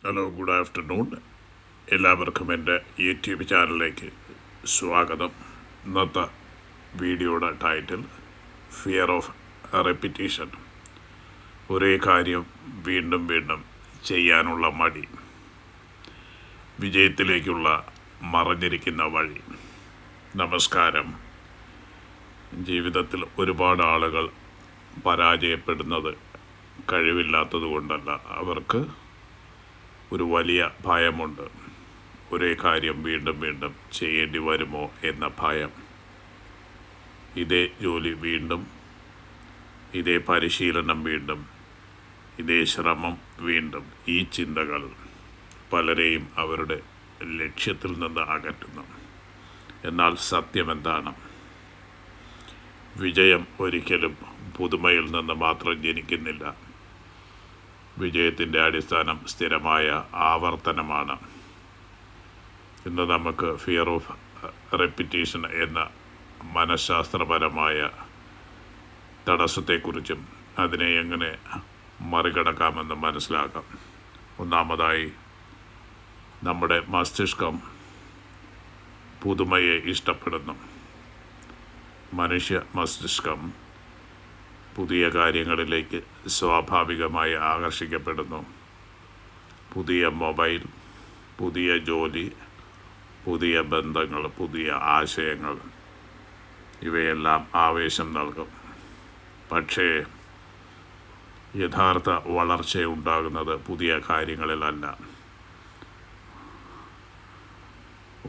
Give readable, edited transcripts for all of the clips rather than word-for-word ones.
Hello, good afternoon. എല്ലാവർക്കും എൻ്റെ YouTube ചാനലിലേക്ക് സ്വാഗതം. ഇന്നത്തെ വീഡിയോയുടെ ടൈറ്റിൽ ഫിയർ ഓഫ് റെപ്പിറ്റീഷൻ. ഒരേ കാര്യം വീണ്ടും വീണ്ടും ചെയ്യാനുള്ള മടി, വിജയത്തിലേക്കുള്ള മറഞ്ഞിരിക്കുന്ന വഴി. നമസ്കാരം. ജീവിതത്തിൽ ഒരുപാട് ആളുകൾ പരാജയപ്പെടുന്നത് കഴിവില്ലാത്തത് കൊണ്ടല്ല, അവർക്ക് ഒരു വലിയ ഭയമുണ്ട്. ഒരേ കാര്യം വീണ്ടും വീണ്ടും ചെയ്യേണ്ടി വരുമോ എന്ന ഭയം. ഇതേ ജോലി വീണ്ടും, ഇതേ പരിശീലനം വീണ്ടും, ഇതേ ശ്രമം വീണ്ടും. ഈ ചിന്തകൾ പലരെയും അവരുടെ ലക്ഷ്യത്തിൽ നിന്ന് അകറ്റുന്നു. എന്നാൽ സത്യമെന്താണ്? വിജയം ഒരിക്കലും പുതുമയിൽ നിന്ന് മാത്രം ജനിക്കുന്നില്ല. വിജയത്തിൻ്റെ അടിസ്ഥാനം സ്ഥിരമായ ആവർത്തനമാണ്. ഇന്ന് നമുക്ക് ഫിയർ ഓഫ് റെപ്പിറ്റീഷൻ എന്ന മനഃശാസ്ത്രപരമായ തടസ്സത്തെക്കുറിച്ചും അതിനെ എങ്ങനെ മറികടക്കാമെന്ന് മനസ്സിലാക്കാം. ഒന്നാമതായി, നമ്മുടെ മസ്തിഷ്കം പുതുമയെ ഇഷ്ടപ്പെടുന്നു. മനുഷ്യ മസ്തിഷ്കം പുതിയ കാര്യങ്ങളിലേക്ക് സ്വാഭാവികമായി ആകർഷിക്കപ്പെടുന്നു. പുതിയ മൊബൈൽ, പുതിയ ജോലി, പുതിയ ബന്ധങ്ങൾ, പുതിയ ആശയങ്ങൾ, ഇവയെല്ലാം ആവേശം നൽകും. പക്ഷേ യഥാർത്ഥ വളർച്ചയുണ്ടാകുന്നത് പുതിയ കാര്യങ്ങളിലല്ല.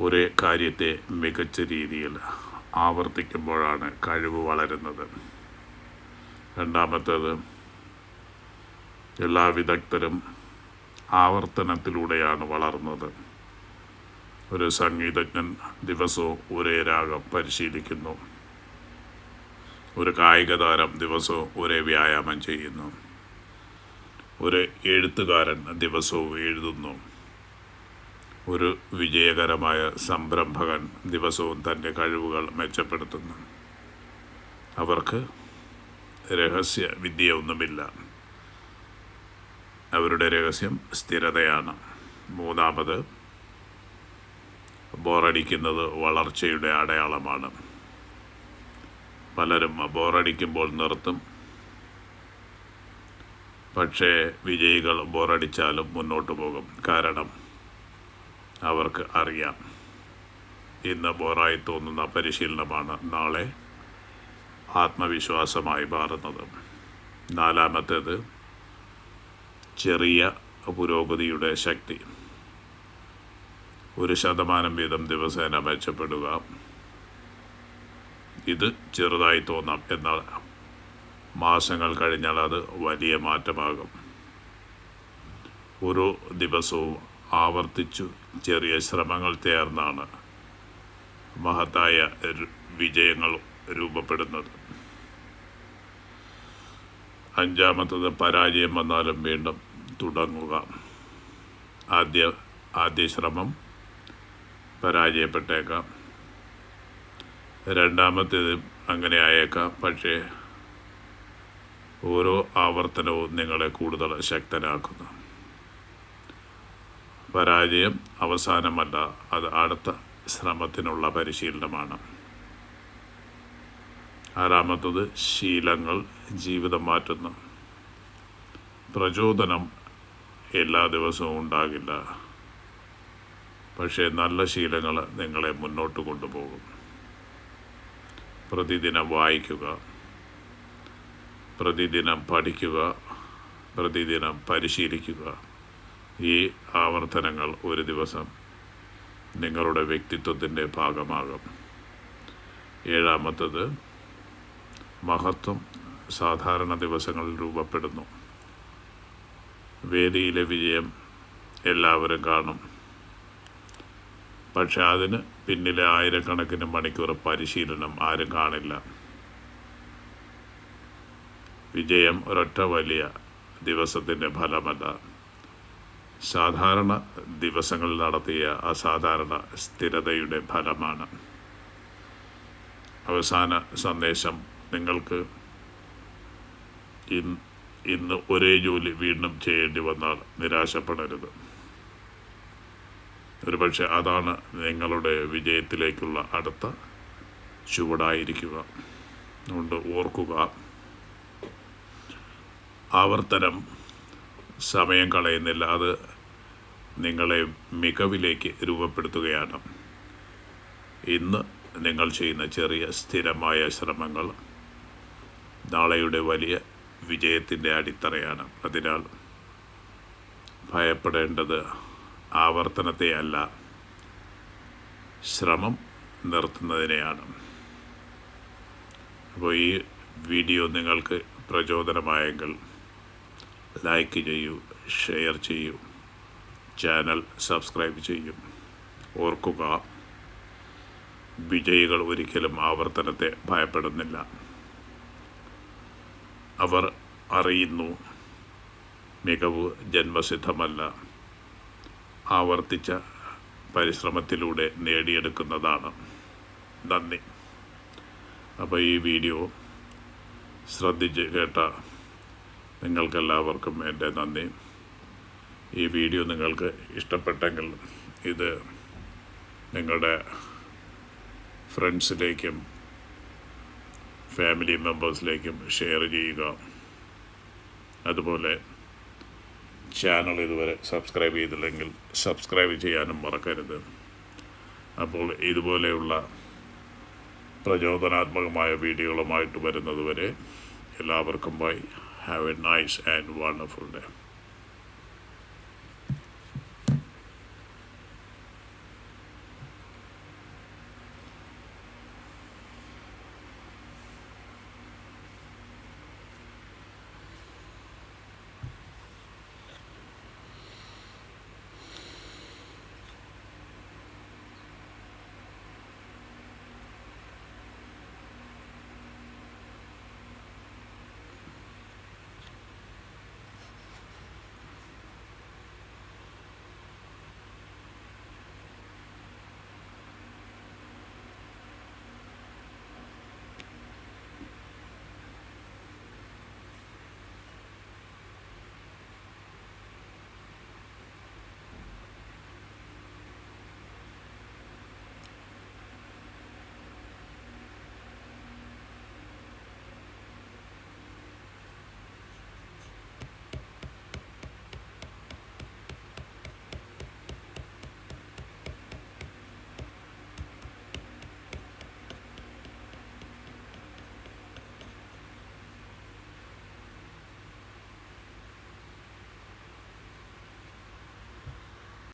ഒരേ കാര്യത്തെ മികച്ച രീതിയിൽ ആവർത്തിക്കുമ്പോഴാണ് കഴിവ് വളരുന്നത്. രണ്ടാമത്തേത്, എല്ലാ വിദഗ്ധരും ആവർത്തനത്തിലൂടെയാണ് വളർന്നത്. ഒരു സംഗീതജ്ഞൻ ദിവസവും ഒരേ രാഗം പരിശീലിക്കുന്നു. ഒരു കായിക താരം ദിവസവും ഒരേ വ്യായാമം ചെയ്യുന്നു. ഒരു എഴുത്തുകാരൻ ദിവസവും എഴുതുന്നു. ഒരു വിജയകരമായ സംരംഭകൻ ദിവസവും തൻ്റെ കഴിവുകൾ മെച്ചപ്പെടുത്തുന്നു. അവർക്ക് രഹസ്യ വിദ്യയൊന്നുമില്ല. അവരുടെ രഹസ്യം സ്ഥിരതയാണ്. മൂന്നാമത്, ബോറടിക്കുന്നത് വളർച്ചയുടെ അടയാളമാണ്. പലരും ബോറടിക്കുമ്പോൾ നിർത്തും. പക്ഷേ വിജയികൾ ബോറടിച്ചാലും മുന്നോട്ട് പോകും. കാരണം അവർക്ക് അറിയാം, ഇന്ന് ബോറായി തോന്നുന്ന പരിശീലനമാണ് നാളെ ആത്മവിശ്വാസമായി മാറുന്നത്. നാലാമത്തേത്, ചെറിയ പുരോഗതിയുടെ ശക്തി. 1% വീതം ദിവസേന മെച്ചപ്പെടുക. ഇത് ചെറുതായി തോന്നാം, എന്നാൽ മാസങ്ങൾ കഴിഞ്ഞാൽ അത് വലിയ മാറ്റമാകും. ഓരോ ദിവസവും ആവർത്തിച്ചു ചെറിയ ശ്രമങ്ങൾ ചേർന്നാണ് മഹത്തായ വിജയങ്ങൾ രൂപപ്പെടുന്നത്. അഞ്ചാമത്തത്, പരാജയം വന്നാലും വീണ്ടും തുടങ്ങുക. ആദ്യ ശ്രമം പരാജയപ്പെട്ടേക്കാം. രണ്ടാമത്തേത് അങ്ങനെ ആയേക്കാം. പക്ഷേ ഓരോ ആവർത്തനവും നിങ്ങളെ കൂടുതൽ ശക്തനാക്കുന്നു. പരാജയം അവസാനമല്ല, അത് അടുത്ത ശ്രമത്തിനുള്ള പരിശീലനമാണ്. ആറാമത്തത്, ശീലങ്ങൾ ജീവിതം മാറ്റുന്നു. പ്രചോദനം എല്ലാ ദിവസവും ഉണ്ടാകില്ല, പക്ഷേ നല്ല ശീലങ്ങൾ നിങ്ങളെ മുന്നോട്ട് കൊണ്ടുപോകും. പ്രതിദിനം വായിക്കുക, പ്രതിദിനം പഠിക്കുക, പ്രതിദിനം പരിശീലിക്കുക. ഈ ആവർത്തനങ്ങൾ ഒരു ദിവസം നിങ്ങളുടെ വ്യക്തിത്വത്തിൻ്റെ ഭാഗമാകും. ഏഴാമത്തത്, മഹത്വം സാധാരണ ദിവസങ്ങളിൽ രൂപപ്പെടുന്നു. വേദിയിലെ വിജയം എല്ലാവരും കാണും, പക്ഷെ അതിന് പിന്നിലെ ആയിരക്കണക്കിന് മണിക്കൂർ പരിശീലനം ആരും കാണില്ല. വിജയം ഒരൊറ്റ വലിയ ദിവസത്തിൻ്റെ ഫലമല്ല, സാധാരണ ദിവസങ്ങളിൽ നടത്തിയ അസാധാരണ സ്ഥിരതയുടെ ഫലമാണ്. അവസാന സന്ദേശം, നിങ്ങൾക്ക് ഇന്ന് ഒരേ ജോലി വീണ്ടും ചെയ്യേണ്ടി വന്നാൽ നിരാശപ്പെടരുത്. ഒരുപക്ഷെ അതാണ് നിങ്ങളുടെ വിജയത്തിലേക്കുള്ള അടുത്ത ചുവടായിരിക്കുക. അതുകൊണ്ട് ഓർക്കുക, ആവർത്തനം സമയം കളയുന്നില്ല, അത് നിങ്ങളെ മികവിലേക്ക് രൂപപ്പെടുത്തുകയാണ്. ഇന്ന് നിങ്ങൾ ചെയ്യുന്ന ചെറിയ സ്ഥിരമായ ശ്രമങ്ങൾ നാളെയുടെ വലിയ വിജയത്തിൻ്റെ അടിത്തറയാണ്. അതിനാൽ ഭയപ്പെടേണ്ടത് ആവർത്തനത്തെ അല്ല, ശ്രമം നിർത്തുന്നതിനെയാണ്. അപ്പോൾ ഈ വീഡിയോ നിങ്ങൾക്ക് പ്രചോദനമായെങ്കിൽ ലൈക്ക് ചെയ്യൂ, ഷെയർ ചെയ്യൂ, ചാനൽ സബ്സ്ക്രൈബ് ചെയ്യും. ഓർക്കുക, വിജയികൾ ഒരിക്കലും ആവർത്തനത്തെ ഭയപ്പെടുന്നില്ല. അവർ അറിയുന്നു, മികവ് ജന്മസിദ്ധമല്ല, ആവർത്തിച്ച പരിശ്രമത്തിലൂടെ നേടിയെടുക്കുന്നതാണ്. നന്ദി. അപ്പോൾ ഈ വീഡിയോ ശ്രദ്ധിച്ച് കേട്ട നിങ്ങൾക്കെല്ലാവർക്കും എൻ്റെ നന്ദി. ഈ വീഡിയോ നിങ്ങൾക്ക് ഇഷ്ടപ്പെട്ടെങ്കിൽ ഇത് നിങ്ങളുടെ ഫ്രണ്ട്സിലേക്കും ഫാമിലി മെമ്പേഴ്സിലേക്കും ഷെയർ ചെയ്യുക. അതുപോലെ ചാനൽ ഇതുവരെ സബ്സ്ക്രൈബ് ചെയ്തില്ലെങ്കിൽ സബ്സ്ക്രൈബ് ചെയ്യാനും മറക്കരുത്. അപ്പോൾ ഇതുപോലെയുള്ള പ്രചോദനാത്മകമായ വീഡിയോകളുമായിട്ട് വരുന്നതുവരെ എല്ലാവർക്കും bye. Have a nice and wonderful day.